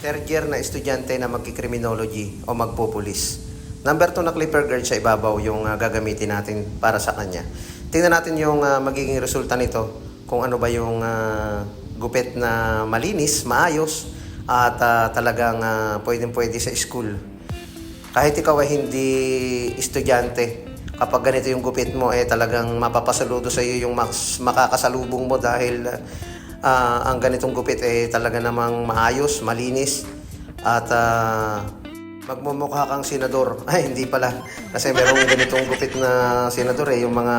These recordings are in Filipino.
third year na estudyante na magki-criminology o magpupulis. Number 2 na clipper guard sa ibabaw yung gagamitin natin para sa kanya. Tingnan natin yung magiging resulta nito, kung ano ba yung gupit na malinis, maayos, at talagang pwedeng-pwede sa school. Kahit ikaw ay hindi estudyante, kapag ganito yung gupit mo, talagang mapapasaludo sa iyo yung makakasalubong mo dahil ang ganitong gupit talaga namang maayos, malinis, at magmumukha kang senador. Ay, hindi pala. Kasi merong ganitong gupit na senador yung mga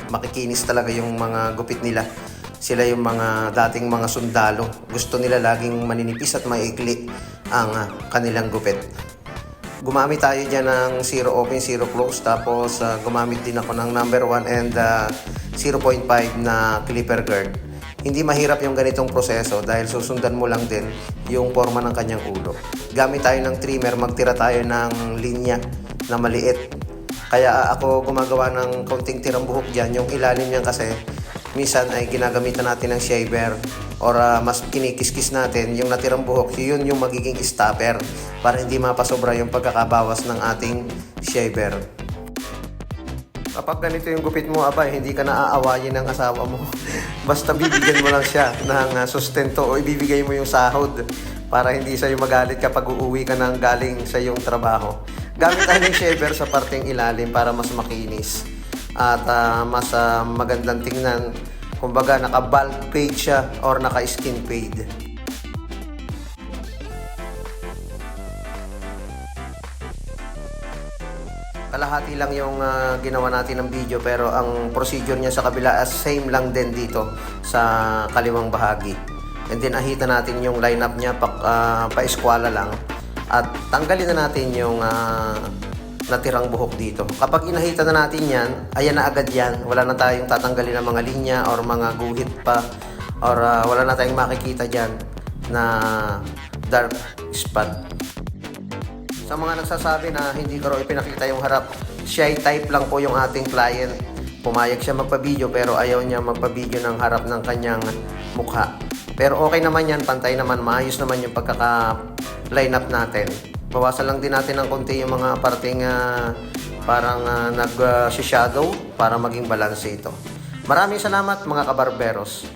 makikinis talaga yung mga gupit nila. Sila yung mga dating mga sundalo. Gusto nila laging maninipis at maikli ang kanilang gupit. Gumamit tayo dyan ng zero open, zero close. Tapos gumamit din ako ng number 1 and 0.5 na clipper guard. Hindi mahirap yung ganitong proseso dahil susundan mo lang din yung forma ng kanyang ulo. Gamit tayo ng trimmer, magtira tayo ng linya na maliit. Kaya ako gumagawa ng kaunting tirang buhok dyan. Yung ilalim niyan kasi minsan ay ginagamitan natin ng shaver or mas kinikiskis natin yung natirang buhok. Yun yung magiging stopper para hindi mapasobra yung pagkakabawas ng ating shaver. Kapag ganito yung gupit mo, hindi ka na aawayin ng asawa mo. Basta bibigyan mo lang siya ng sustento o ibibigay mo yung sahod para hindi sa'yo magalit kapag uuwi ka nang galing sa iyong trabaho. Gamit tayo ng shaver sa parteng ilalim para mas makinis at mas magandang tingnan. Kumbaga naka-bulk fade siya or naka-skin fade. Kalahati lang yung ginawa natin ng video pero ang procedure niya sa kabila same lang din dito sa kaliwang bahagi. And then ahitan natin yung lineup niya pa-eskwala lang at tanggalin na natin yung natirang buhok dito. Kapag inahitan na natin yan, ayan na agad yan. Wala na tayong tatanggalin ng mga linya or mga guhit pa or wala na tayong makikita dyan na dark spot. Sa mga nagsasabi na hindi ko raw ipinakita yung harap, shy type lang po yung ating client. Pumayag siya magpa-video pero ayaw niya magpa-video ng harap ng kanyang mukha. Pero okay naman yan, pantay naman, maayos naman yung pagkaka-line up natin. Bawasan lang din natin ng konti yung mga parting parang nag-shadow para maging balance ito. Maraming salamat mga kabarberos.